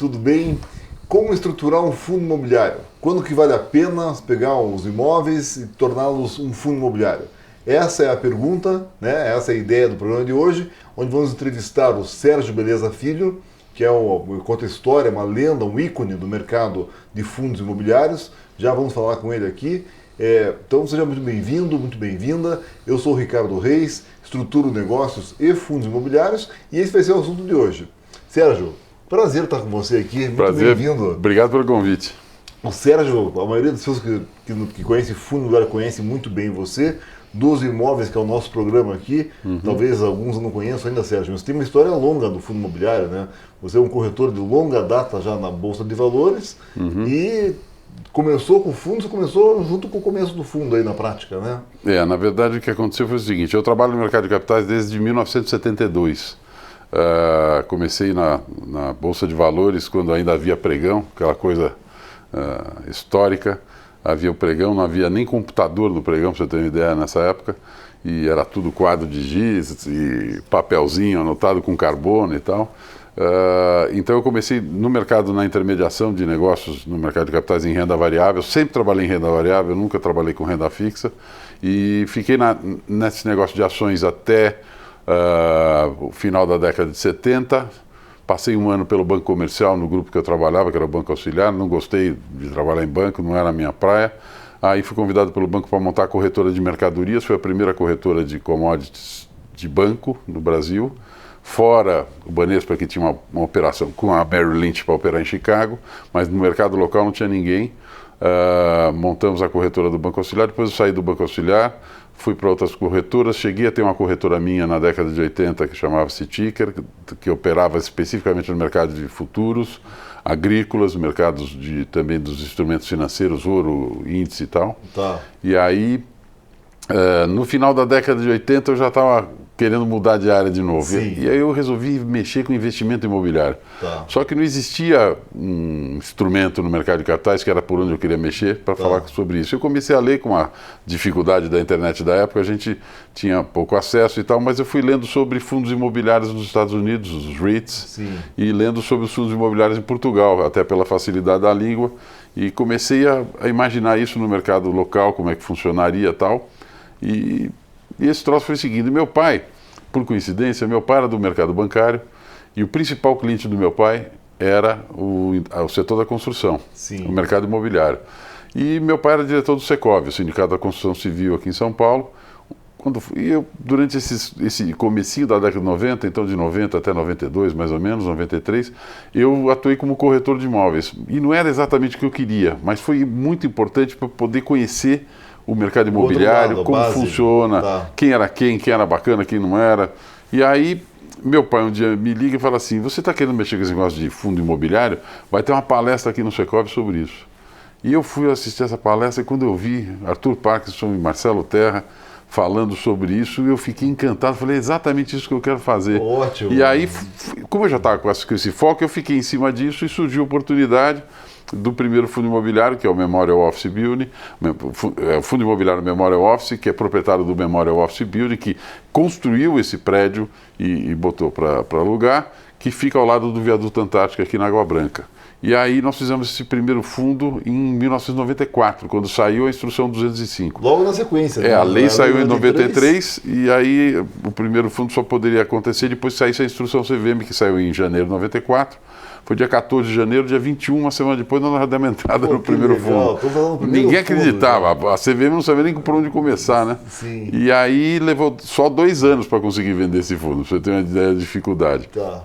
tudo bem? Como estruturar um fundo imobiliário? Quando que vale a pena pegar os imóveis e torná-los um fundo imobiliário? Essa é a pergunta, né? Essa é a ideia do programa de hoje, onde vamos entrevistar o Sérgio Beleza Filho, que conta história, uma lenda, um ícone do mercado de fundos imobiliários. Já vamos falar com ele aqui. Então seja muito bem-vindo, muito bem-vinda. Eu sou o Ricardo Reis, estruturo negócios e fundos imobiliários, e esse vai ser o assunto de hoje. Sérgio, prazer estar com você aqui, muito bem-vindo. Obrigado pelo convite. O Sérgio, a maioria das pessoas que conhecem fundo imobiliário conhece muito bem você, dos imóveis, que é o nosso programa aqui. Talvez alguns não conheçam ainda, Sérgio, mas tem uma história longa do fundo imobiliário, né? Você é um corretor de longa data já na Bolsa de Valores e começou com fundos, começou junto com o começo do fundo aí na prática, né? Na verdade o que aconteceu foi o seguinte, eu trabalho no mercado de capitais desde 1972. Comecei na Bolsa de Valores quando ainda havia pregão, aquela coisa histórica. Havia o pregão, não havia nem computador no pregão, para você ter uma ideia, nessa época. E era tudo quadro de giz e papelzinho anotado com carbono e tal. Então eu comecei no mercado, na intermediação de negócios, no mercado de capitais em renda variável. Sempre trabalhei em renda variável, nunca trabalhei com renda fixa. E fiquei nesse negócio de ações até o final da década de 70. Passei um ano pelo Banco Comercial, no grupo que eu trabalhava, que era o Banco Auxiliar. Não gostei de trabalhar em banco, não era a minha praia. Aí fui convidado pelo banco para montar a corretora de mercadorias. Foi a primeira corretora de commodities de banco no Brasil. Fora o Banespa, que tinha uma operação com a Merrill Lynch para operar em Chicago, mas no mercado local não tinha ninguém. Montamos a corretora do Banco Auxiliar. Depois eu saí do Banco Auxiliar, fui para outras corretoras, cheguei a ter uma corretora minha na década de 80 que chamava-se Ticker, que operava especificamente no mercado de futuros, agrícolas, mercados também dos instrumentos financeiros, ouro, índice e tal. Tá. E aí, no final da década de 80 eu já estava querendo mudar de área de novo. E aí eu resolvi mexer com investimento imobiliário. Tá. Só que não existia um instrumento no mercado de capitais, que era por onde eu queria mexer, para falar sobre isso. Eu comecei a ler com a dificuldade da internet da época, a gente tinha pouco acesso e tal, mas eu fui lendo sobre fundos imobiliários nos Estados Unidos, os REITs, e lendo sobre os fundos imobiliários em Portugal, até pela facilidade da língua, e comecei a imaginar isso no mercado local, como é que funcionaria e tal. E esse troço foi seguindo. Meu pai, por coincidência, meu pai era do mercado bancário e o principal cliente do meu pai era o setor da construção, o mercado imobiliário. E meu pai era diretor do Secov, o Sindicato da Construção Civil aqui em São Paulo. Durante esse comecinho da década de 90, então de 90 até 92, mais ou menos, 93, eu atuei como corretor de imóveis. E não era exatamente o que eu queria, mas foi muito importante para poder conhecer o mercado imobiliário, como funciona, quem era bacana, quem não era. E aí, meu pai um dia me liga e fala assim, você está querendo mexer com esse negócio de fundo imobiliário? Vai ter uma palestra aqui no Secov sobre isso. E eu fui assistir essa palestra e quando eu vi Arthur Parkinson e Marcelo Terra falando sobre isso, eu fiquei encantado, falei, é exatamente isso que eu quero fazer. Ótimo. E aí, como eu já estava com esse foco, eu fiquei em cima disso e surgiu a oportunidade do primeiro fundo imobiliário, que é o Memorial Office Building, o Fundo Imobiliário Memorial Office, que é proprietário do Memorial Office Building, que construiu esse prédio e botou para alugar, que fica ao lado do Viaduto Antártica, aqui na Água Branca. E aí nós fizemos esse primeiro fundo em 1994, quando saiu a Instrução 205. Logo na sequência. A lei saiu em 93 e aí o primeiro fundo só poderia acontecer depois que saísse a Instrução CVM, que saiu em janeiro de 94. Foi dia 14 de janeiro, dia 21, uma semana depois, nós demos entrada no primeiro fundo. Ninguém acreditava, a CVM não sabia nem por onde começar, né? Sim. E aí levou só 2 anos para conseguir vender esse fundo, para você ter uma ideia da dificuldade. Tá.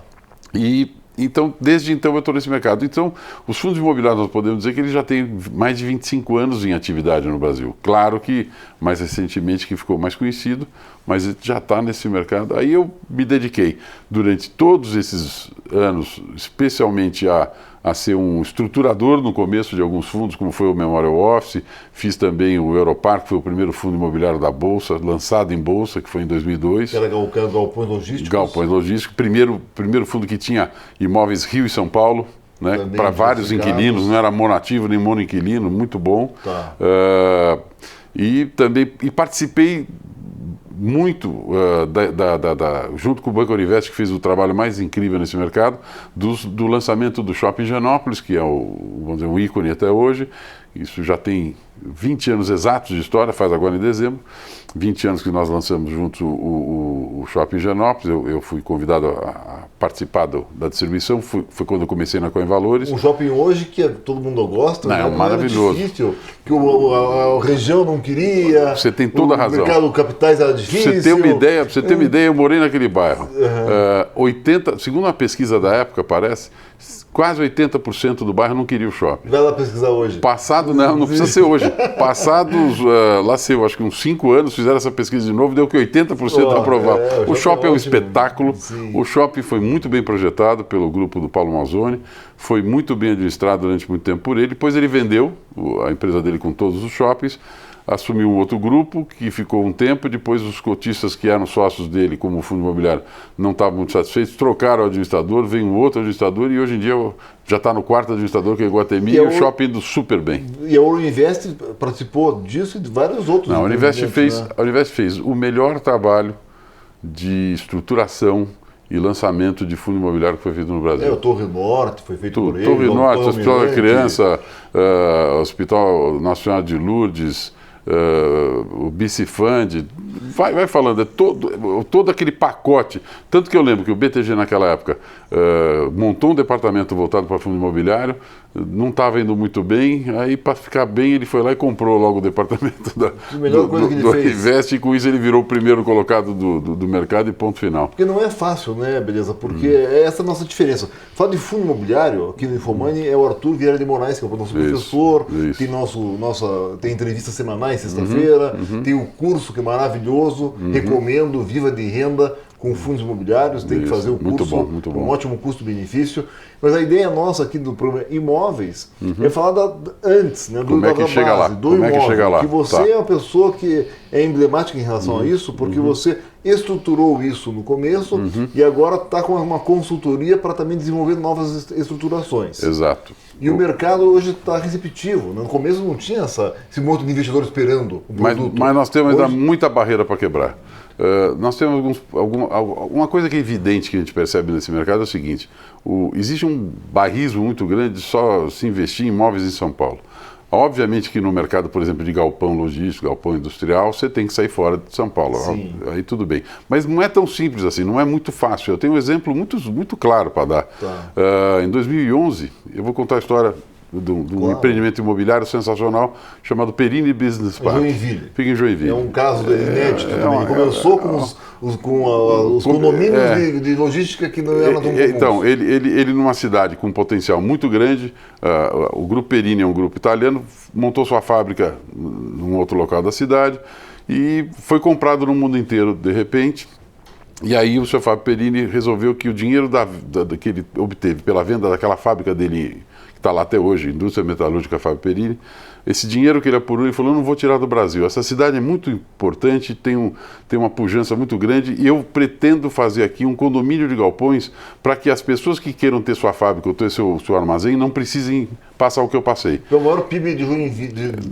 Então, desde então eu estou nesse mercado. Então, os fundos imobiliários, nós podemos dizer que eles já têm mais de 25 anos em atividade no Brasil. Claro que, mais recentemente, que ficou mais conhecido, mas já está nesse mercado. Aí eu me dediquei, durante todos esses anos, especialmente a ser um estruturador no começo de alguns fundos, como foi o Memorial Office. Fiz também o Europark, que foi o primeiro fundo imobiliário da Bolsa, lançado em Bolsa, que foi em 2002. Que era Galpões Logísticos. Galpões Logísticos, primeiro fundo que tinha imóveis Rio e São Paulo, né, para vários inquilinos, não era monoativo nem monoinquilino, muito bom. Tá. E participei muito, junto com o Banco Univest, que fez o trabalho mais incrível nesse mercado, do lançamento do Shopping Higienópolis, que é vamos dizer, um ícone até hoje. Isso já tem 20 anos exatos de história, faz agora em dezembro. 20 anos que nós lançamos juntos o Shopping Higienópolis. Eu fui convidado a participar da distribuição, foi quando eu comecei na Coinvalores. Um shopping hoje que todo mundo gosta, não, é maravilhoso. Difícil, que a região não queria. Você tem toda a razão. O mercado capitais era difícil. Pra você ter uma ideia, eu morei naquele bairro. 80, segundo uma pesquisa da época, parece, quase 80% do bairro não queria o shopping. Vai lá pesquisar hoje. Passado, não precisa ser hoje. Passados, eu acho que uns 5 anos, fizeram essa pesquisa de novo, deu que 80% aprovavam. O shopping é um espetáculo. Sim. O shopping foi muito bem projetado pelo grupo do Paulo Mazzoni, foi muito bem administrado durante muito tempo por ele. Depois ele vendeu a empresa dele com todos os shoppings, assumiu um outro grupo que ficou um tempo, depois os cotistas que eram sócios dele, como o fundo imobiliário, não estavam muito satisfeitos, trocaram o administrador, veio um outro administrador e hoje em dia já está no quarto administrador, que é Iguatemi, e o shopping indo super bem. E a Uninvest participou disso e de vários outros. Não, a Uninvest fez o melhor trabalho de estruturação e lançamento de fundo imobiliário que foi feito no Brasil. O Torre Norte foi feito por ele. Torre Norte, Hospital da Criança, Hospital Nacional de Lourdes, o Bicifund, vai falando, todo aquele pacote. Tanto que eu lembro que o BTG naquela época montou um departamento voltado para fundo imobiliário, não estava indo muito bem, aí para ficar bem ele foi lá e comprou logo o departamento do Invest, e com isso ele virou o primeiro colocado do mercado e ponto final. Porque não é fácil, né, beleza? Porque é essa a nossa diferença. Fala de fundo imobiliário, aqui no Infomani é o Arthur Vieira de Moraes, que é o nosso professor, tem entrevistas semanais, sexta-feira, tem o curso que é maravilhoso, recomendo, Viva de Renda, com fundos imobiliários, tem que fazer o curso, muito bom. Um ótimo custo-benefício. Mas a ideia nossa aqui do programa Imóveis é falar antes, né, como é que chega lá? Do imóvel, que você é uma pessoa que é emblemática em relação a isso, porque você estruturou isso no começo e agora está com uma consultoria para também desenvolver novas estruturações. Exato. E o mercado hoje está receptivo. No começo não tinha esse monte de investidor esperando o produto. Mas nós temos ainda muita barreira para quebrar. Nós temos uma coisa que é evidente que a gente percebe nesse mercado é o seguinte: existe um barrismo muito grande de só se investir em imóveis em São Paulo. Obviamente que no mercado, por exemplo, de galpão logístico, galpão industrial, você tem que sair fora de São Paulo. Sim. Aí tudo bem. Mas não é tão simples assim, não é muito fácil. Eu tenho um exemplo muito claro para dar. Em 2011, eu vou contar a história de um empreendimento imobiliário sensacional chamado Perini Business Park. Joinville. Fica em Joinville. É um caso inédito também. Começou com os condomínios de logística que não eram tão comuns. Então, ele numa cidade com um potencial muito grande, o Grupo Perini é um grupo italiano, montou sua fábrica num outro local da cidade e foi comprado no mundo inteiro de repente. E aí o Sr. Fábio Perini resolveu que o dinheiro que ele obteve pela venda daquela fábrica dele, que está lá até hoje, Indústria Metalúrgica Fábio Perini, esse dinheiro que ele apurou, ele falou: não vou tirar do Brasil. Essa cidade é muito importante, tem uma pujança muito grande e eu pretendo fazer aqui um condomínio de galpões para que as pessoas que queiram ter sua fábrica ou ter seu armazém não precisem passar o que eu passei. O maior PIB de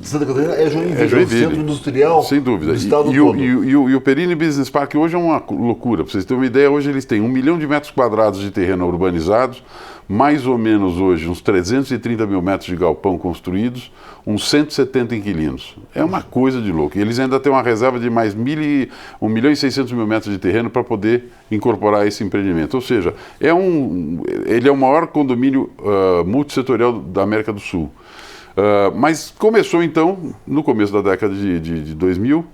Santa Catarina é Joinville, é o centro industrial, sem dúvida, do estado todo. E o Perini Business Park hoje é uma loucura. Para vocês terem uma ideia, hoje eles têm 1 milhão de metros quadrados de terreno urbanizados, mais ou menos hoje uns 330 mil metros de galpão construídos, uns 170 inquilinos. É uma coisa de louco. E eles ainda têm uma reserva de mais 1 milhão e 600 mil metros de terreno para poder incorporar esse empreendimento. Ou seja, ele é o maior condomínio multissetorial da América do Sul. Mas começou então, no começo da década de 2000,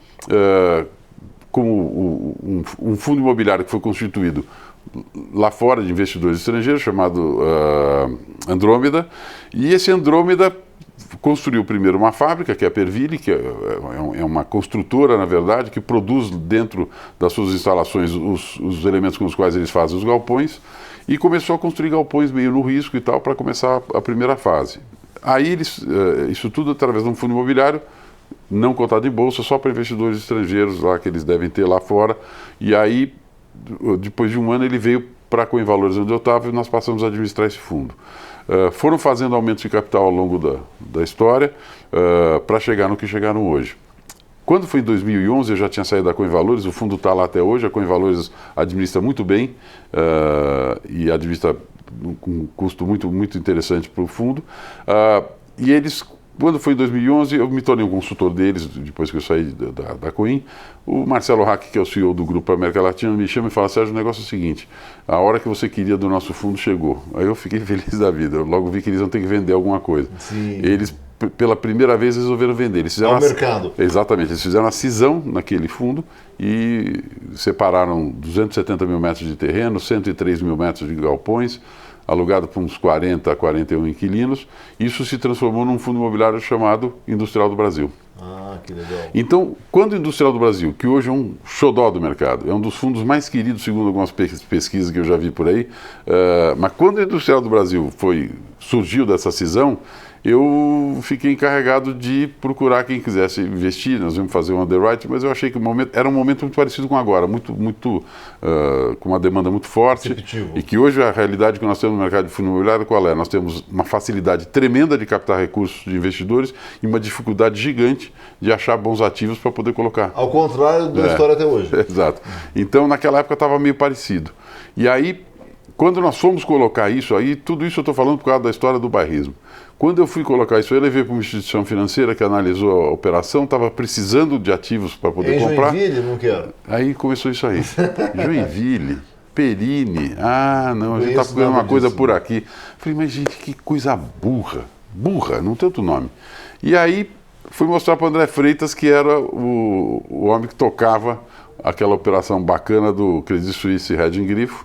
como um fundo imobiliário que foi constituído lá fora de investidores estrangeiros, chamado Andrômeda, e esse Andrômeda construiu primeiro uma fábrica, que é a Perville, que é uma construtora, na verdade, que produz dentro das suas instalações os elementos com os quais eles fazem os galpões, e começou a construir galpões meio no risco e tal, para começar a primeira fase. Aí isso tudo através de um fundo imobiliário, não cotado em bolsa, só para investidores estrangeiros lá, que eles devem ter lá fora, e aí depois de um ano ele veio para a Coinvalores, onde eu estava, e nós passamos a administrar esse fundo. Foram fazendo aumentos de capital ao longo da história para chegar no que chegaram hoje. Quando foi em 2011, eu já tinha saído da Coinvalores, o fundo está lá até hoje, a Coinvalores administra muito bem e administra com um custo muito, muito interessante para o fundo. E eles, quando foi em 2011, eu me tornei um consultor deles, depois que eu saí da Coin. O Marcelo Hack, que é o CEO do Grupo América Latina, me chama e fala: Sérgio, o negócio é o seguinte, a hora que você queria do nosso fundo chegou. Aí eu fiquei feliz da vida, eu logo vi que eles iam ter que vender alguma coisa. Sim. Eles, pela primeira vez, resolveram vender. Eles fizeram mercado. Exatamente, eles fizeram a cisão naquele fundo e separaram 270 mil metros de terreno, 103 mil metros de galpões, alugado para uns 40 a 41 inquilinos. Isso se transformou num fundo imobiliário chamado Industrial do Brasil. Ah, que legal. Então, quando o Industrial do Brasil, que hoje é um xodó do mercado, é um dos fundos mais queridos, segundo algumas pesquisas que eu já vi por aí, mas quando o Industrial do Brasil surgiu dessa cisão, eu fiquei encarregado de procurar quem quisesse investir. Nós íamos fazer um underwriting, mas eu achei que era um momento muito parecido com agora, com uma demanda muito forte. Receptivo. E que hoje a realidade que nós temos no mercado de fundo imobiliário qual é? Nós temos uma facilidade tremenda de captar recursos de investidores e uma dificuldade gigante de achar bons ativos para poder colocar. Ao contrário da história até hoje. Exato. Então, naquela época estava meio parecido. E aí, quando nós fomos colocar isso aí, tudo isso eu estou falando por causa da história do bairrismo. Quando eu fui colocar isso, eu levei para uma instituição financeira que analisou a operação, estava precisando de ativos para poder comprar. Joinville, não quero. Aí começou isso aí. Joinville, Perini, não, a gente está procurando uma coisa por aqui. Falei, mas gente, que coisa burra, não tem outro nome. E aí fui mostrar para o André Freitas, que era o homem que tocava aquela operação bacana do Credit Suisse Hedging Grifo.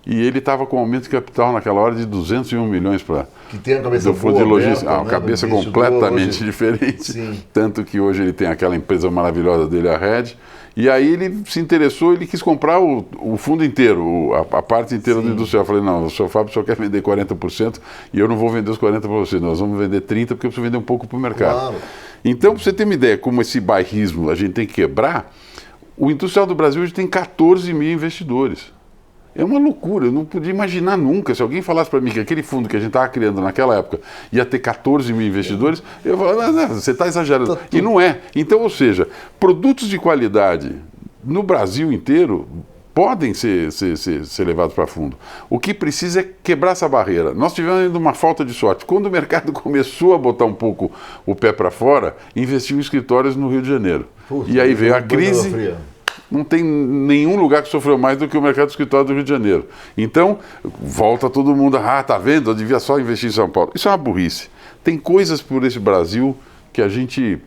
E ele estava com aumento de capital naquela hora de 201 milhões para... Que tem a cabeça do fundo de logística. Aberta, uma cabeça completamente diferente. Sim. Tanto que hoje ele tem aquela empresa maravilhosa dele, a Red. E aí ele se interessou, ele quis comprar o fundo inteiro, a parte inteira do industrial. Eu falei, não, o senhor Fábio só quer vender 40% e eu não vou vender os 40% para você, nós vamos vender 30% porque eu preciso vender um pouco para o mercado. Claro. Então, para você ter uma ideia como esse bairrismo a gente tem que quebrar, o Industrial do Brasil hoje tem 14 mil investidores. É uma loucura, eu não podia imaginar nunca. Se alguém falasse para mim que aquele fundo que a gente estava criando naquela época ia ter 14 mil investidores, eu falava, não, você está exagerando. E não é. Então, ou seja, produtos de qualidade no Brasil inteiro podem ser levados para fundo. O que precisa é quebrar essa barreira. Nós tivemos ainda uma falta de sorte. Quando o mercado começou a botar um pouco o pé para fora, investiu em escritórios no Rio de Janeiro. Puxa, e aí veio a crise. Não tem nenhum lugar que sofreu mais do que o mercado de escritório do Rio de Janeiro. Então, volta todo mundo, tá vendo? Eu devia só investir em São Paulo. Isso é uma burrice. Tem coisas por esse Brasil que a gente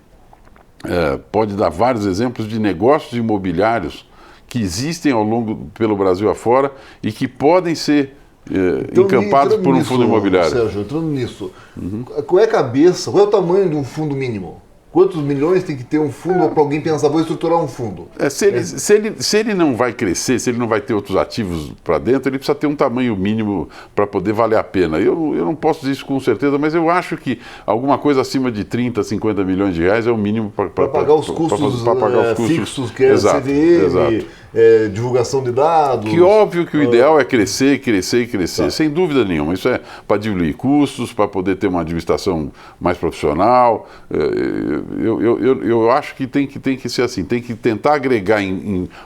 pode dar vários exemplos de negócios imobiliários que existem pelo Brasil afora e que podem ser encampados por um fundo imobiliário. Sérgio, entrando nisso, qual é a cabeça, qual é o tamanho de um fundo mínimo? Quantos milhões tem que ter um fundo para alguém pensar, vou estruturar um fundo? Se ele não vai crescer, se ele não vai ter outros ativos para dentro, ele precisa ter um tamanho mínimo para poder valer a pena. Eu não posso dizer isso com certeza, mas eu acho que alguma coisa acima de 30, 50 milhões de reais é o mínimo para pagar os custos fixos, que é exato, CVM, exato. Divulgação de dados. Que óbvio que o ideal é crescer, tá. Sem dúvida nenhuma. Isso é para diluir custos, para poder ter uma administração mais profissional. Eu acho que tem que ser assim, tem que tentar agregar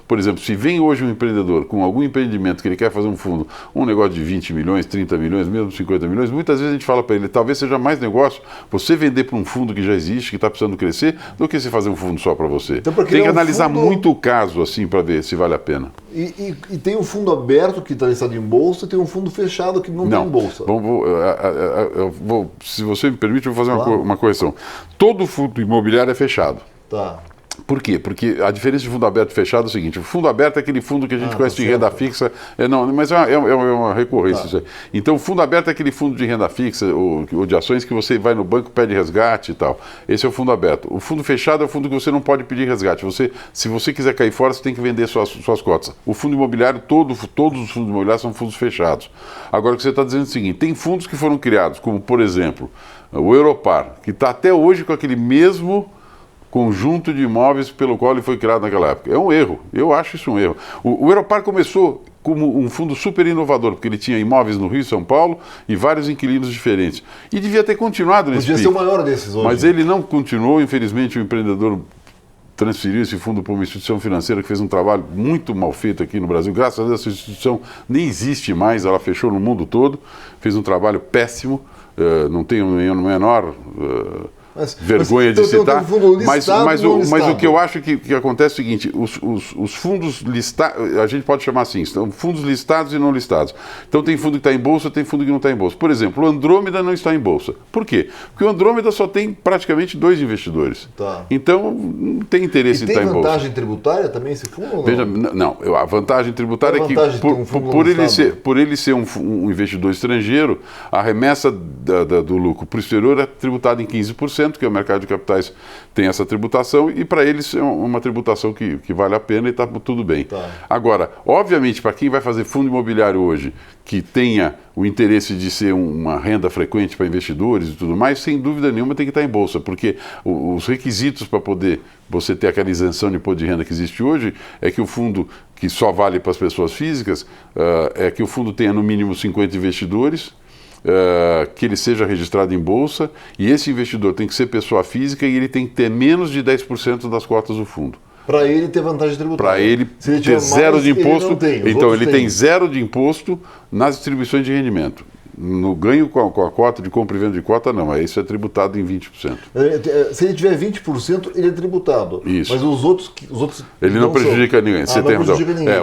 por exemplo, se vem hoje um empreendedor com algum empreendimento que ele quer fazer um fundo, um negócio de 20 milhões, 30 milhões, mesmo 50 milhões, muitas vezes a gente fala para ele, talvez seja mais negócio você vender para um fundo que já existe, que está precisando crescer, do que você fazer um fundo só para você. Então, tem que analisar muito o caso assim para ver se vale a pena. E tem um fundo aberto que está listado em bolsa e tem um fundo fechado que não tem em bolsa. Se você me permite, eu vou fazer uma correção. Todo fundo imobiliário é fechado. Tá. Por quê? Porque a diferença de fundo aberto e fechado é o seguinte, o fundo aberto é aquele fundo que a gente conhece de renda fixa, mas é uma recorrência isso aí. Então o fundo aberto é aquele fundo de renda fixa ou de ações que você vai no banco, pede resgate e tal. Esse é o fundo aberto. O fundo fechado é o fundo que você não pode pedir resgate. Se você quiser cair fora, você tem que vender suas cotas. O fundo imobiliário, todos os fundos imobiliários são fundos fechados. Agora o que você está dizendo é o seguinte, tem fundos que foram criados, como por exemplo, o Europar, que está até hoje com aquele mesmo conjunto de imóveis pelo qual ele foi criado naquela época. É um erro, eu acho isso um erro. O Europar começou como um fundo super inovador, porque ele tinha imóveis no Rio e São Paulo e vários inquilinos diferentes. E devia ter continuado nesse Podia ser o maior desses hoje. Mas ele não continuou, infelizmente o empreendedor transferiu esse fundo para uma instituição financeira que fez um trabalho muito mal feito aqui no Brasil. Graças a Deus, essa instituição nem existe mais, ela fechou no mundo todo, fez um trabalho péssimo, não tenho menor vergonha de citar, mas o que eu acho que acontece é o seguinte, os fundos listados, a gente pode chamar assim, são fundos listados e não listados. Então tem fundo que está em bolsa, tem fundo que não está em bolsa. Por exemplo, o Andrômeda não está em bolsa. Por quê? Porque o Andrômeda só tem praticamente 2 investidores. Tá. Então não tem interesse em estar em bolsa. Tem vantagem tributária também esse fundo? Ou não? Veja, não, a vantagem tributária é que por ele ser um investidor estrangeiro, a remessa do lucro para o exterior é tributada em 15%, que é o mercado de capitais tem essa tributação, e para eles é uma tributação que vale a pena e está tudo bem. Tá. Agora, obviamente, para quem vai fazer fundo imobiliário hoje, que tenha o interesse de ser uma renda frequente para investidores e tudo mais, sem dúvida nenhuma tem que estar em bolsa, porque os requisitos para poder você ter aquela isenção de imposto de renda que existe hoje é que o fundo, que só vale para as pessoas físicas, é que o fundo tenha no mínimo 50 investidores, que ele seja registrado em bolsa, e esse investidor tem que ser pessoa física e ele tem que ter menos de 10% das cotas do fundo. Para ele ter vantagem tributária. Para ele ter zero de imposto. Então ele tem zero de imposto nas distribuições de rendimento. No ganho com a cota de compra e venda de cota, não. Isso é tributado em 20%. Se ele tiver 20%, ele é tributado. Isso. Mas os outros ele não prejudica ninguém. Você tem razão.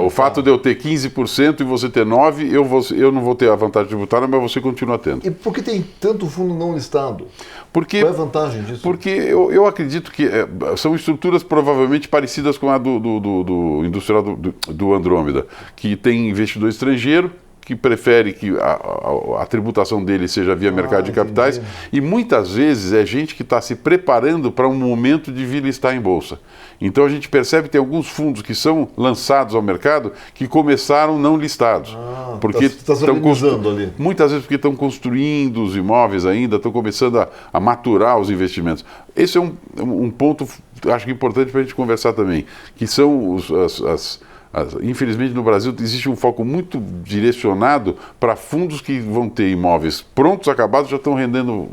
O fato de eu ter 15% e você ter 9%, eu não vou ter a vantagem tributária, mas você continua tendo. E por que tem tanto fundo não listado? Qual é a vantagem disso? Porque eu acredito que são estruturas provavelmente parecidas com a do industrial do Andrômeda, que tem investidor estrangeiro, que prefere que a tributação dele seja via mercado de capitais, entendi. E muitas vezes é gente que está se preparando para um momento de vir listar em bolsa. Então a gente percebe que tem alguns fundos que são lançados ao mercado que começaram não listados. Porque está se organizando ali. Muitas vezes porque estão construindo os imóveis ainda, estão começando a maturar os investimentos. Esse é um ponto, acho que importante para a gente conversar também, que são infelizmente no Brasil existe um foco muito direcionado para fundos que vão ter imóveis prontos, acabados, já estão rendendo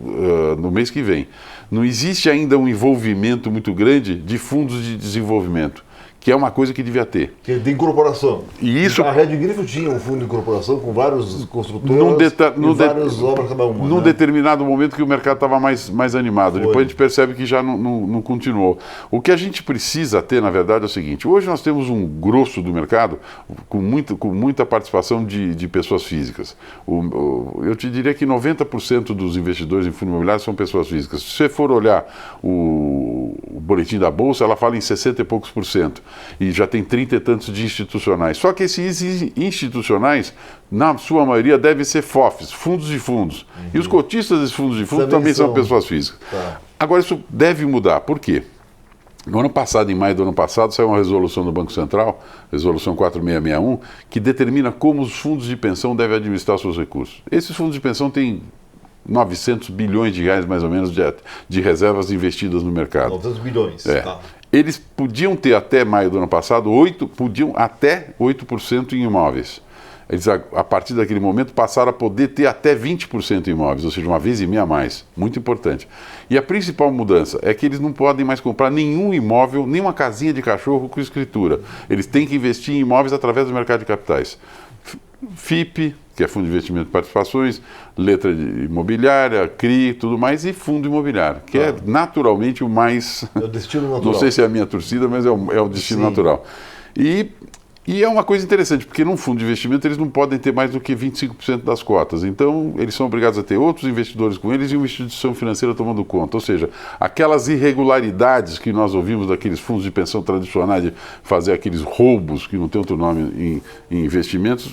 no mês que vem. Não existe ainda um envolvimento muito grande de fundos de desenvolvimento, que é uma coisa que devia ter. Que é de incorporação. E isso, a Red Grifo tinha um fundo de incorporação com vários construtores e várias obras cada uma. Num determinado momento que o mercado estava mais animado. Depois a gente percebe que já não continuou. O que a gente precisa ter, na verdade, é o seguinte. Hoje nós temos um grosso do mercado com muita participação de pessoas físicas. Eu te diria que 90% dos investidores em fundo imobiliário são pessoas físicas. Se você for olhar o boletim da Bolsa, ela fala em 60 e poucos %. E já tem 30 e tantos de institucionais. Só que esses institucionais, na sua maioria, devem ser FOFs, fundos de fundos. Uhum. E os cotistas desses fundos de fundos também são pessoas físicas. Tá. Agora, isso deve mudar. Por quê? No ano passado, em maio do ano passado, saiu uma resolução do Banco Central, resolução 4661, que determina como os fundos de pensão devem administrar seus recursos. Esses fundos de pensão têm 900 bilhões de reais, mais ou menos, de reservas investidas no mercado. 900 bilhões, tá. Eles podiam ter até maio do ano passado, até 8% em imóveis. Eles, a partir daquele momento, passaram a poder ter até 20% em imóveis, ou seja, 1,5 vezes a mais. Muito importante. E a principal mudança é que eles não podem mais comprar nenhum imóvel, nenhuma casinha de cachorro com escritura. Eles têm que investir em imóveis através do mercado de capitais. FIP, que é Fundo de Investimento de Participações, letra imobiliária, CRI, tudo mais, e fundo imobiliário, que é naturalmente o mais... É o destino natural. Não sei se é a minha torcida, mas é o destino natural. E é uma coisa interessante, porque num fundo de investimento eles não podem ter mais do que 25% das cotas. Então, eles são obrigados a ter outros investidores com eles e uma instituição financeira tomando conta. Ou seja, aquelas irregularidades que nós ouvimos daqueles fundos de pensão tradicionais de fazer aqueles roubos, que não tem outro nome, em investimentos,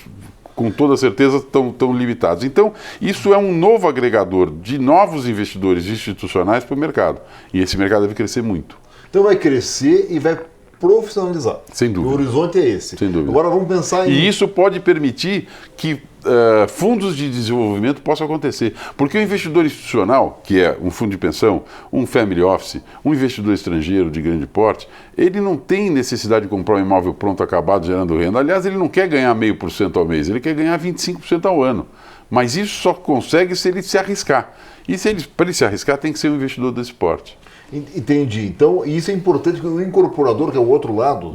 com toda certeza estão limitados. Então, isso é um novo agregador de novos investidores institucionais para o mercado. E esse mercado deve crescer muito. Então vai crescer e vai profissionalizar. Sem dúvida. O horizonte é esse. Sem dúvida. Agora vamos pensar em... E isso pode permitir que fundos de desenvolvimento possam acontecer. Porque o investidor institucional, que é um fundo de pensão, um family office, um investidor estrangeiro de grande porte, ele não tem necessidade de comprar um imóvel pronto, acabado, gerando renda. Aliás, ele não quer ganhar 0,5% ao mês, ele quer ganhar 25% ao ano. Mas isso só consegue se ele se arriscar. E para ele se arriscar, tem que ser um investidor desse porte. Entendi. Então, isso é importante, que o incorporador, que é o outro lado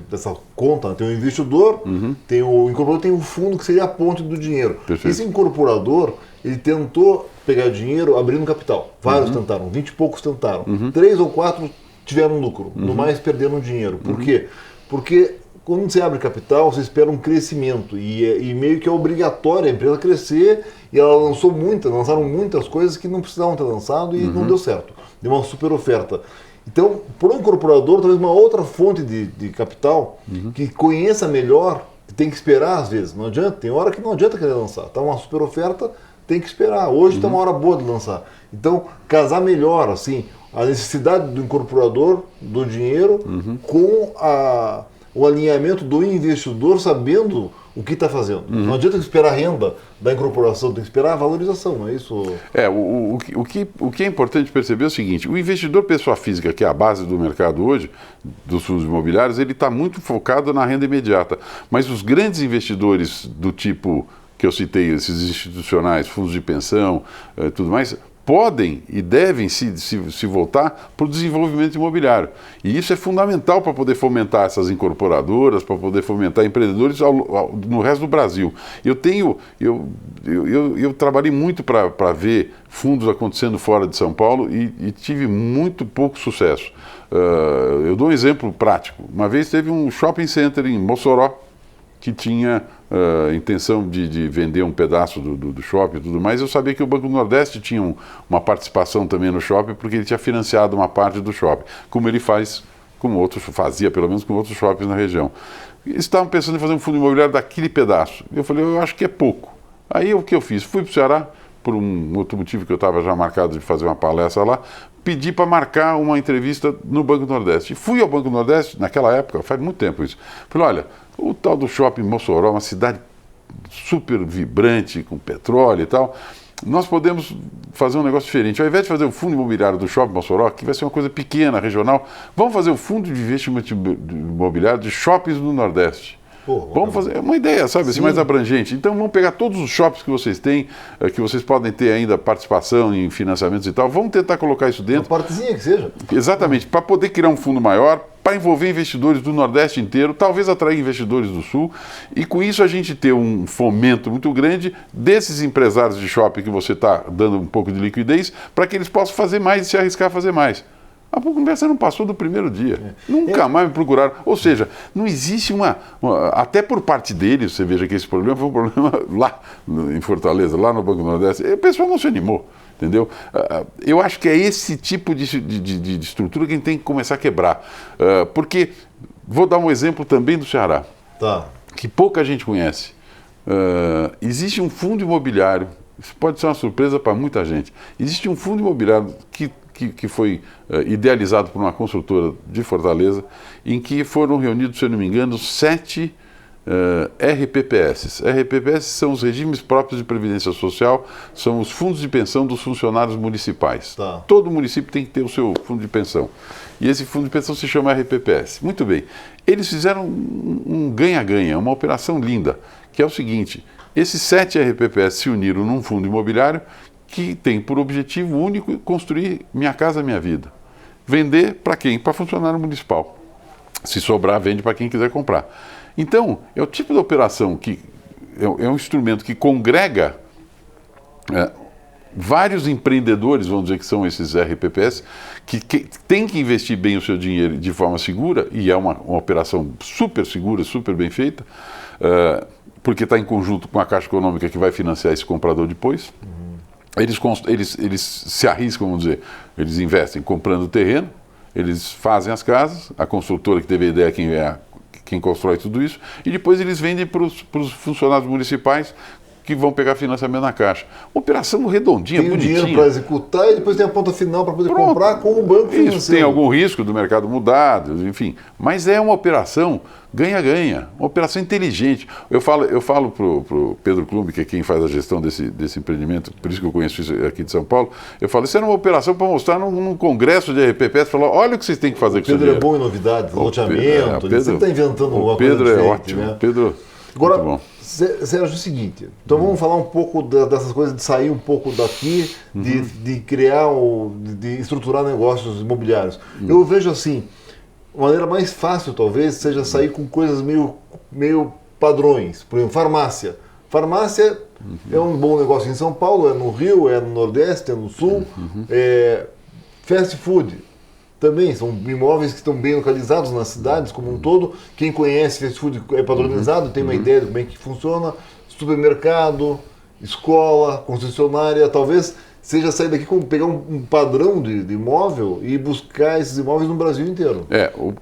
dessa conta, tem o investidor, tem o incorporador, tem o fundo, que seria a ponte do dinheiro. Perfeito. Esse incorporador, ele tentou pegar dinheiro abrindo capital. Vários tentaram, 20 e poucos tentaram. 3 ou 4 tiveram lucro, no mais perderam dinheiro. Por quê? Porque quando você abre capital, você espera um crescimento e meio que é obrigatório a empresa crescer, e ela lançaram muitas coisas que não precisavam ter lançado e não deu certo. Deu uma super oferta. Então, para o incorporador, talvez uma outra fonte de capital que conheça melhor, tem que esperar às vezes. Não adianta, tem hora que não adianta querer lançar. Está uma super oferta, tem que esperar. Hoje está uma hora boa de lançar. Então, casar melhor, assim, a necessidade do incorporador, do dinheiro, com o alinhamento do investidor sabendo o que está fazendo. Não adianta esperar a renda da incorporação, tem que esperar a valorização, não é isso? O que é importante perceber é o seguinte: o investidor pessoa física, que é a base do mercado hoje, dos fundos imobiliários, ele está muito focado na renda imediata. Mas os grandes investidores do tipo que eu citei, esses institucionais, fundos de pensão, tudo mais, podem e devem se voltar para o desenvolvimento imobiliário. E isso é fundamental para poder fomentar essas incorporadoras, para poder fomentar empreendedores no resto do Brasil. Eu trabalhei muito para ver fundos acontecendo fora de São Paulo e tive muito pouco sucesso. Eu dou um exemplo prático. Uma vez teve um shopping center em Mossoró que tinha intenção de vender um pedaço do shopping e tudo mais. Eu sabia que o Banco do Nordeste tinha uma participação também no shopping, porque ele tinha financiado uma parte do shopping, como ele fazia pelo menos com outros shoppings na região. Eles estavam pensando em fazer um fundo imobiliário daquele pedaço. Eu falei, eu acho que é pouco. Aí o que eu fiz? Fui para o Ceará, por um outro motivo que eu estava já marcado de fazer uma palestra lá, pedi para marcar uma entrevista no Banco do Nordeste. E fui ao Banco do Nordeste, naquela época, faz muito tempo isso. Falei, olha, o tal do shopping Mossoró, uma cidade super vibrante, com petróleo e tal, nós podemos fazer um negócio diferente. Ao invés de fazer o fundo imobiliário do shopping Mossoró, que vai ser uma coisa pequena, regional, vamos fazer o fundo de investimento imobiliário de shoppings do Nordeste. Vamos fazer uma ideia, sabe, assim, mais abrangente. Então vamos pegar todos os shoppings que vocês têm, que vocês podem ter ainda participação em financiamentos e tal, vamos tentar colocar isso dentro. Uma partezinha que seja. Exatamente, para poder criar um fundo maior, para envolver investidores do Nordeste inteiro, talvez atrair investidores do Sul, e com isso a gente ter um fomento muito grande desses empresários de shopping que você está dando um pouco de liquidez, para que eles possam fazer mais e se arriscar a fazer mais. A conversa não passou do primeiro dia. Nunca mais me procuraram. Ou seja, não existe até por parte deles, você veja que esse problema foi um problema lá em Fortaleza, lá no Banco do Nordeste, o pessoal não se animou, entendeu? Eu acho que é esse tipo de estrutura que a gente tem que começar a quebrar. Porque, vou dar um exemplo também do Ceará, que pouca gente conhece. Existe um fundo imobiliário, isso pode ser uma surpresa para muita gente, existe um fundo imobiliário que foi idealizado por uma construtora de Fortaleza, em que foram reunidos, se eu não me engano, 7 RPPS. RPPS são os regimes próprios de previdência social, são os fundos de pensão dos funcionários municipais. Todo município tem que ter o seu fundo de pensão. E esse fundo de pensão se chama RPPS. Muito bem. Eles fizeram um ganha-ganha, uma operação linda, que é o seguinte: esses 7 RPPS se uniram num fundo imobiliário que tem por objetivo único construir Minha Casa Minha Vida. Vender para quem? Para funcionário municipal. Se sobrar, vende para quem quiser comprar. Então, é o tipo de operação que é um instrumento que congrega vários empreendedores, vamos dizer que são esses RPPS, que tem que investir bem o seu dinheiro de forma segura, e é uma operação super segura, super bem feita, porque está em conjunto com a Caixa Econômica que vai financiar esse comprador depois. Eles se arriscam, vamos dizer, eles investem comprando terreno, eles fazem as casas, a construtora que teve a ideia quem constrói tudo isso, e depois eles vendem para os funcionários municipais que vão pegar financiamento na Caixa. Uma operação redondinha, bonitinha. Tem dinheiro para executar e depois tem a ponta final para poder comprar com o banco financeiro. Isso, tem algum risco do mercado mudar, enfim. Mas é uma operação ganha-ganha, uma operação inteligente. Eu falo para o Pedro Klumbi, que é quem faz a gestão desse empreendimento, por isso que eu conheço isso aqui de São Paulo, eu falo, isso era uma operação para mostrar num congresso de RPPS, falar, olha o que vocês têm que fazer com isso. O Pedro é bom em novidades, loteamento, ele sempre está inventando uma coisa diferente. O Pedro é ótimo, né? Pedro... Agora, Muito bom. Sérgio, é o seguinte, então vamos falar um pouco dessas coisas, de sair um pouco daqui, de criar, de estruturar negócios imobiliários. Eu vejo assim, a maneira mais fácil talvez seja sair com coisas meio padrões, por exemplo, farmácia. Farmácia é um bom negócio em São Paulo, é no Rio, é no Nordeste, é no Sul. Fast food também são imóveis que estão bem localizados nas cidades como um todo. Quem conhece fast food é padronizado, tem uma ideia de como é que funciona. Supermercado, escola, concessionária, talvez seja sair daqui, pegar um padrão de imóvel e buscar esses imóveis no Brasil inteiro.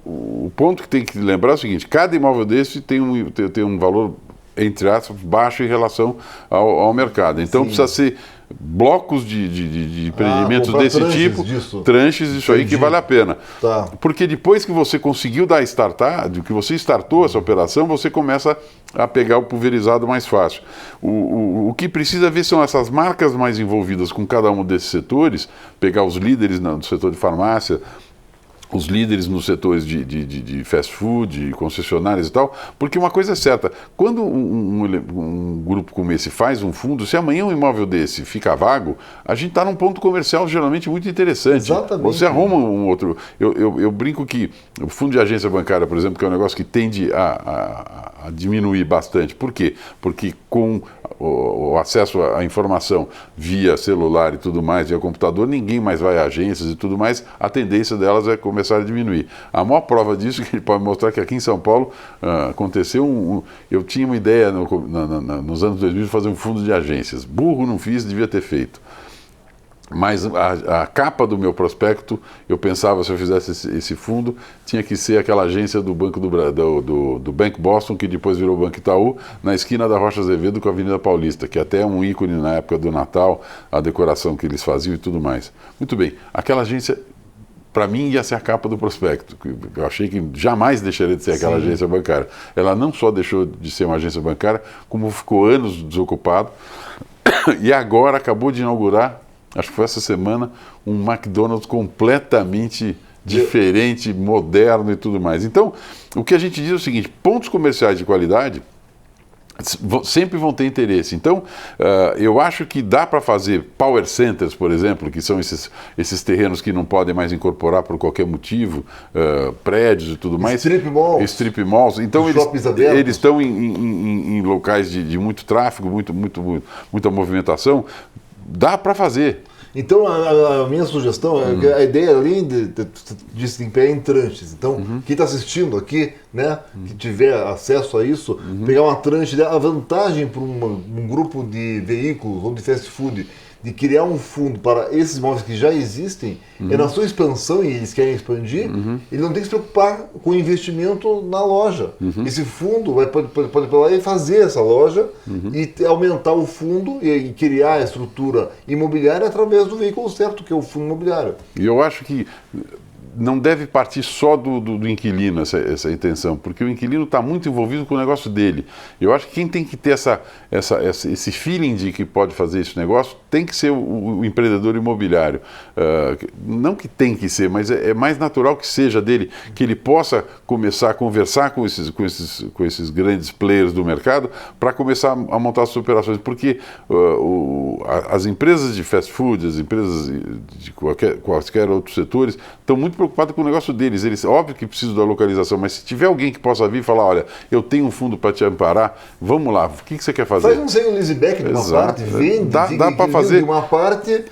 O ponto que tem que lembrar é o seguinte, cada imóvel desse tem um valor, entre aspas, baixo em relação ao mercado. Então precisa ser blocos de empreendimentos desse tipo, tranches, isso aí que vale a pena. Tá. Porque depois que você conseguiu dar que você startou essa operação, você começa a pegar o pulverizado mais fácil. O que precisa ver são essas marcas mais envolvidas com cada um desses setores, pegar os líderes no setor de farmácia, os líderes nos setores de fast food, concessionárias e tal, porque uma coisa é certa, quando um grupo como esse faz um fundo, se amanhã um imóvel desse fica vago, a gente está num ponto comercial geralmente muito interessante. Exatamente. Você arruma um outro... Eu brinco que o fundo de agência bancária, por exemplo, que é um negócio que tende a diminuir bastante. Por quê? Porque com o acesso à informação via celular e tudo mais, via computador, ninguém mais vai a agências e tudo mais, a tendência delas é começar a diminuir. A maior prova disso, que ele pode mostrar, que aqui em São Paulo aconteceu eu tinha uma ideia nos anos 2000 de fazer um fundo de agências. Burro não fiz, devia ter feito. Mas a capa do meu prospecto, eu pensava, se eu fizesse esse fundo, tinha que ser aquela agência do Banco do Bank Boston, que depois virou Banco Itaú, na esquina da Rocha Azevedo com a Avenida Paulista, que até é um ícone na época do Natal, a decoração que eles faziam e tudo mais. Muito bem, aquela agência, para mim, ia ser a capa do prospecto. Eu achei que jamais deixaria de ser aquela agência bancária. Ela não só deixou de ser uma agência bancária, como ficou anos desocupado, e agora acabou de inaugurar, acho que foi essa semana, um McDonald's completamente diferente, moderno e tudo mais. Então, o que a gente diz é o seguinte, pontos comerciais de qualidade sempre vão ter interesse. Então, eu acho que dá para fazer power centers, por exemplo, que são esses terrenos que não podem mais incorporar por qualquer motivo, prédios e tudo mais. Strip malls. Então, eles estão em locais de muito tráfego, muita movimentação. Dá para fazer. Então, a minha sugestão é que a ideia, além de pegar em tranches, então, quem está assistindo aqui, né, que tiver acesso a isso, pegar uma tranche, a vantagem para um grupo de veículos ou de fast food, de criar um fundo para esses imóveis que já existem, é na sua expansão, e eles querem expandir, ele não tem que se preocupar com o investimento na loja. Esse fundo pode ir lá e fazer essa loja e aumentar o fundo e criar a estrutura imobiliária através do veículo certo, que é o fundo imobiliário. E eu acho que não deve partir só do inquilino essa intenção, porque o inquilino está muito envolvido com o negócio dele. Eu acho que quem tem que ter esse feeling de que pode fazer esse negócio tem que ser o empreendedor imobiliário. Não que tem que ser, mas é mais natural que seja dele, que ele possa começar a conversar com esses grandes players do mercado para começar a montar suas operações, porque as empresas de fast food, as empresas de quaisquer outros setores, estão muito preocupados com o negócio deles. Eles, óbvio que precisam da localização, mas se tiver alguém que possa vir e falar, olha, eu tenho um fundo para te amparar, vamos lá, o que você quer fazer? Faz um sale leaseback de uma parte, vende, dá para fazer de uma parte,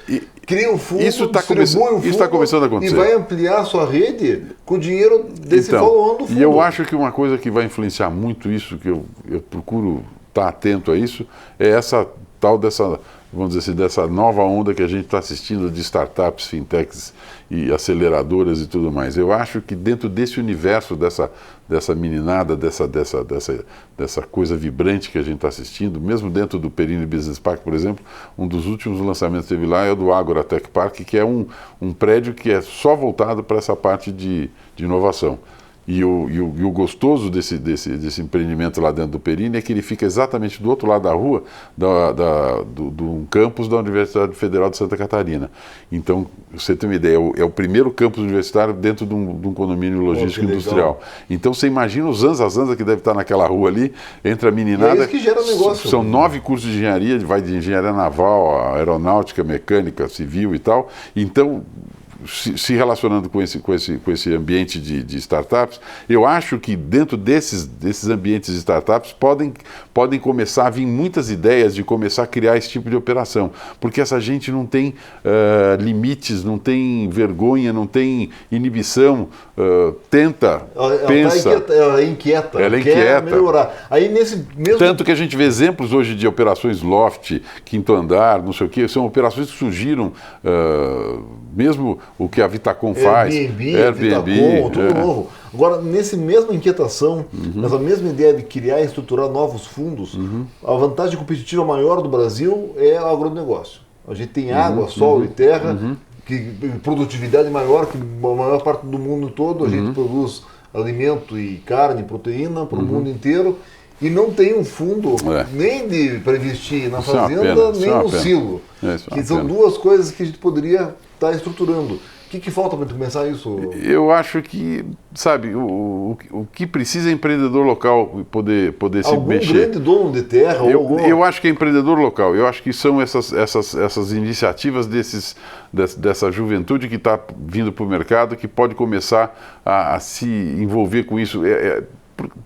cria um fundo, isso está começando a acontecer. E vai ampliar a sua rede com o dinheiro desse follow-on do fundo. E eu acho que uma coisa que vai influenciar muito isso, que eu procuro estar atento a isso, é essa tal vamos dizer assim, dessa nova onda que a gente está assistindo de startups, fintechs e aceleradoras e tudo mais. Eu acho que dentro desse universo, dessa meninada, dessa coisa vibrante que a gente está assistindo, mesmo dentro do Perini Business Park, por exemplo, um dos últimos lançamentos que teve lá é o do Agora Tech Park, que é um prédio que é só voltado para essa parte de inovação. E o gostoso desse empreendimento lá dentro do Perini é que ele fica exatamente do outro lado da rua do campus da Universidade Federal de Santa Catarina. Então, você tem uma ideia, é o primeiro campus universitário dentro de um condomínio logístico industrial. Então, você imagina o zanza que deve estar naquela rua ali, entre a meninada. E é isso que gera negócio. São 9 cursos de engenharia, vai de engenharia naval, aeronáutica, mecânica, civil e tal. Então, se relacionando com esse ambiente de startups, eu acho que dentro desses ambientes de startups podem começar a vir muitas ideias de começar a criar esse tipo de operação, porque essa gente não tem limites, não tem vergonha, não tem inibição, tenta, pensa. Ela é inquieta, quer melhorar. Aí nesse mesmo... Tanto que a gente vê exemplos hoje de operações loft, quinto andar, não sei o quê, são operações que surgiram, mesmo o que a Vitacom faz, Airbnb, Vitacom, tudo novo. Agora, nessa mesma inquietação, nessa mesma ideia de criar e estruturar novos fundos, a vantagem competitiva maior do Brasil é o agronegócio. A gente tem água, sol e terra, que produtividade maior que a maior parte do mundo todo. A gente produz alimento e carne, proteína para o mundo inteiro. E não tem um fundo nem para investir na fazenda, nem no silo. Que são duas coisas que a gente poderia estar estruturando. O que falta para começar isso? Eu acho que, sabe, o que precisa é empreendedor local poder se mexer. Algum grande dono de terra? Eu acho que é empreendedor local. Eu acho que são essas iniciativas dessa juventude que está vindo para o mercado, que pode começar a se envolver com isso.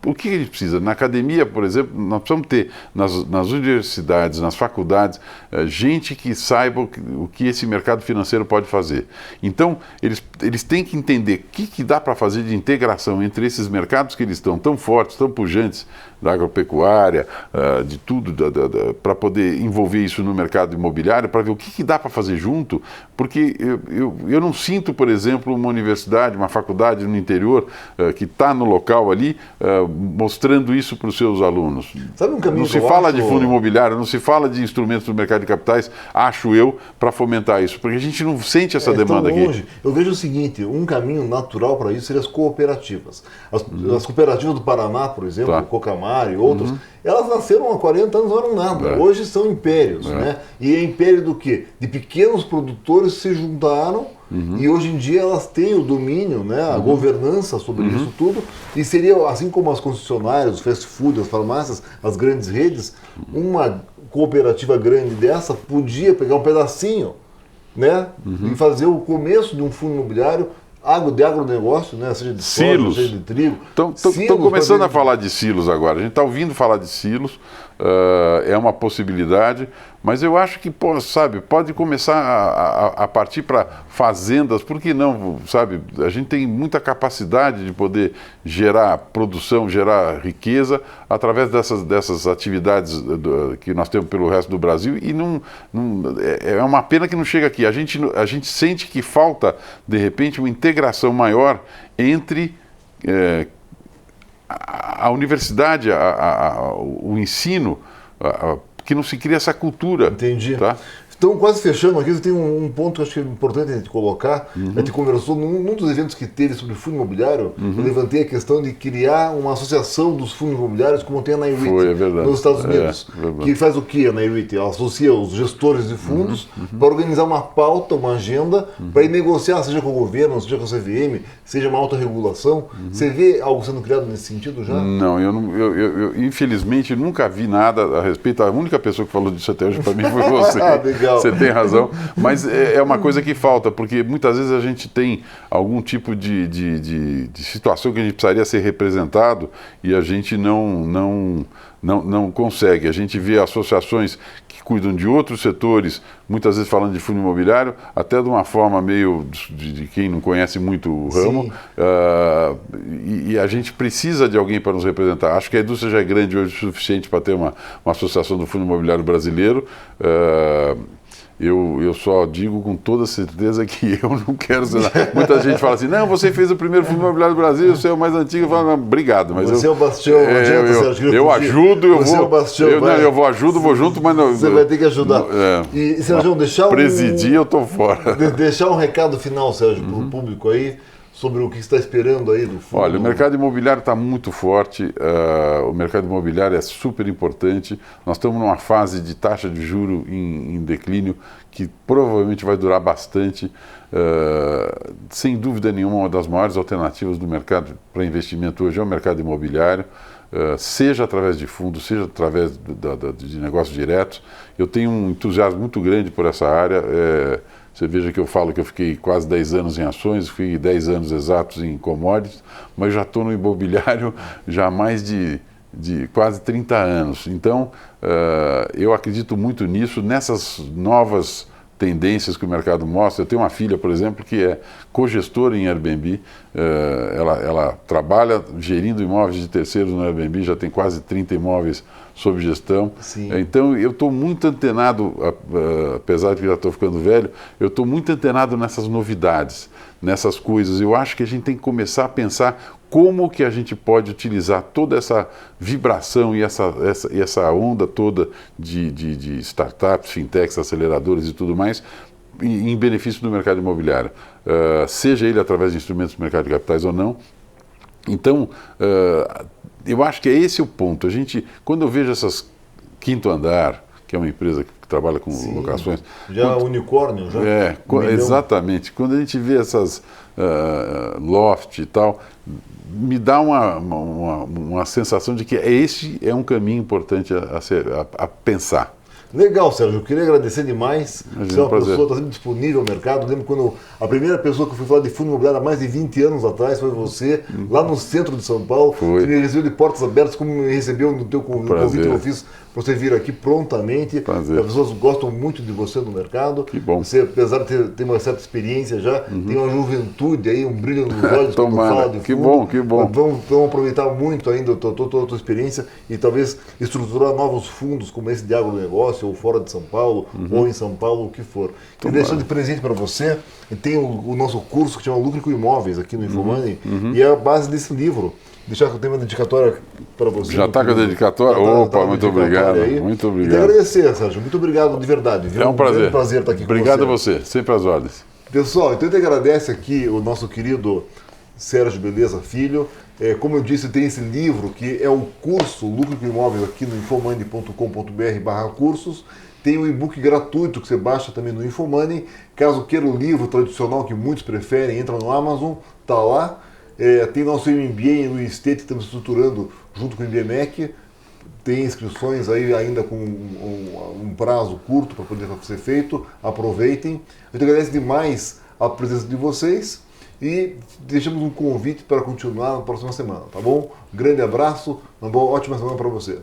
O que a gente precisa? Na academia, por exemplo, nós precisamos ter nas universidades, nas faculdades, gente que saiba o que esse mercado financeiro pode fazer. Então, eles têm que entender o que dá para fazer de integração entre esses mercados que eles estão tão fortes, tão pujantes, da agropecuária, de tudo, para poder envolver isso no mercado imobiliário, para ver o que dá para fazer junto, porque eu não sinto, por exemplo, uma universidade, uma faculdade no interior que está no local ali, mostrando isso para os seus alunos. Sabe um caminho não se fala de fundo imobiliário, não se fala de instrumentos do mercado de capitais, acho eu, para fomentar isso, porque a gente não sente essa demanda aqui. Eu vejo o seguinte, um caminho natural para isso seria as cooperativas. As cooperativas do Paraná, por exemplo, o Cocamar e outras, elas nasceram há 40 anos, não eram nada. Hoje são impérios, né? E é império do quê? De pequenos produtores que se juntaram e hoje em dia elas têm o domínio, né? A governança sobre isso tudo, e seria, assim como as concessionárias, os fast food, as farmácias, as grandes redes, uma cooperativa grande dessa podia pegar um pedacinho, né? E fazer o começo de um fundo imobiliário de agronegócio, né? Seja de soja, seja de trigo. Estão começando a falar de silos agora. A gente está ouvindo falar de silos, é uma possibilidade, mas eu acho que, pode começar a partir para fazendas, por que não, sabe? A gente tem muita capacidade de poder gerar produção, gerar riqueza através dessas atividades que nós temos pelo resto do Brasil, e é uma pena que não chega aqui. A gente sente que falta, de repente, uma integração maior entre a universidade, o ensino, que não se cria essa cultura. Entendi. Tá? Então, quase fechando aqui, tem um ponto que eu acho que é importante a gente colocar. A gente conversou num dos eventos que teve sobre fundo imobiliário, eu levantei a questão de criar uma associação dos fundos imobiliários, como tem a NAIREIT nos Estados Unidos. Que faz o que a NAIREIT? Ela associa os gestores de fundos para organizar uma pauta, uma agenda, para ir negociar, seja com o governo, seja com a CVM, seja uma autorregulação. Você vê algo sendo criado nesse sentido já? Não, eu infelizmente nunca vi nada a respeito. A única pessoa que falou disso até hoje para mim foi você. Legal. Você tem razão, mas é uma coisa que falta, porque muitas vezes a gente tem algum tipo de situação que a gente precisaria ser representado e a gente não consegue. A gente vê associações que cuidam de outros setores, muitas vezes falando de fundo imobiliário, até de uma forma meio de quem não conhece muito o ramo, e a gente precisa de alguém para nos representar. Acho que a indústria já é grande hoje o suficiente para ter uma associação do fundo imobiliário brasileiro. Eu só digo com toda certeza que eu não quero ser nada. Muita gente fala assim, não, você fez o primeiro fundo imobiliário do Brasil, você é o mais antigo. Eu falo, não, obrigado. Mas você é o bastião, eu ajudo, eu você vou. É o bastião, eu vou junto, mas não. Você vai ter que ajudar. E Sérgio, deixar presidir, eu estou fora. Deixar um recado final, Sérgio, para o público aí, sobre o que está esperando aí do fundo? Olha, o mercado imobiliário está muito forte, o mercado imobiliário é super importante. Nós estamos numa fase de taxa de juro em declínio que provavelmente vai durar bastante. Sem dúvida nenhuma, uma das maiores alternativas do mercado para investimento hoje é o mercado imobiliário, seja através de fundos, seja através de negócios diretos. Eu tenho um entusiasmo muito grande por essa área. Você veja que eu falo que eu fiquei quase 10 anos em ações, fui 10 anos exatos em commodities, mas já estou no imobiliário já há mais de quase 30 anos. Então, eu acredito muito nisso, nessas novas tendências que o mercado mostra. Eu tenho uma filha, por exemplo, que é cogestora em Airbnb. Ela trabalha gerindo imóveis de terceiros no Airbnb, já tem quase 30 imóveis sob gestão. Sim. Então, eu estou muito antenado, apesar de que já estou ficando velho, eu estou muito antenado nessas novidades, nessas coisas. Eu acho que a gente tem que começar a pensar como que a gente pode utilizar toda essa vibração e essa onda toda de startups, fintechs, aceleradoras e tudo mais, em benefício do mercado imobiliário, seja ele através de instrumentos do mercado de capitais ou não. Então, eu acho que é esse o ponto. Quando eu vejo essas Quinto Andar, que é uma empresa que trabalha com locações... Já unicórnio, já? Exatamente. Quando a gente vê essas loft e tal, me dá uma sensação de que esse é um caminho importante a pensar. Legal, Sérgio. Eu queria agradecer demais. Imagina, Você é uma prazer. pessoa que está sempre disponível ao mercado. Eu lembro quando a primeira pessoa que eu fui falar de fundo imobiliário há mais de 20 anos atrás foi você, lá no centro de São Paulo. Foi. Você me recebeu de portas abertas, como me recebeu no teu convite que eu fiz para você vir aqui prontamente. Prazer. As pessoas gostam muito de você no mercado. Que bom. Você, apesar de ter uma certa experiência já, tem uma juventude aí, um brilho nos olhos quando Tomara. fala de fundo. Que bom, que bom. Vamos aproveitar muito ainda toda a tua experiência e talvez estruturar novos fundos como esse de agronegócio, ou fora de São Paulo, ou em São Paulo, o que for. E deixando de presente para você, tem o nosso curso que chama Lucre com Imóveis aqui no Infomoney, e é a base desse livro. Deixar que eu tenho uma dedicatória para você. Já está com a dedicatória? Opa, muito obrigado. Muito obrigado. E te agradecer, Sérgio. Muito obrigado de verdade. Viu? É um prazer. É um prazer estar aqui Obrigado com você. a você. Sempre às ordens. Pessoal, então a gente agradece aqui o nosso querido Sérgio Beleza Filho. Como eu disse, tem esse livro que é o curso Lucre com Imóveis aqui no infomoney.com.br/cursos. Tem o e-book gratuito que você baixa também no Infomoney. Caso queira o livro tradicional que muitos preferem, entra no Amazon, tá lá. Tem nosso MBA no Estate que estamos estruturando junto com o IBMEC. Tem inscrições aí ainda com um prazo curto para poder ser feito. Aproveitem. Eu te agradeço demais a presença de vocês e deixamos um convite para continuar na próxima semana, tá bom? Grande abraço, uma ótima semana para você.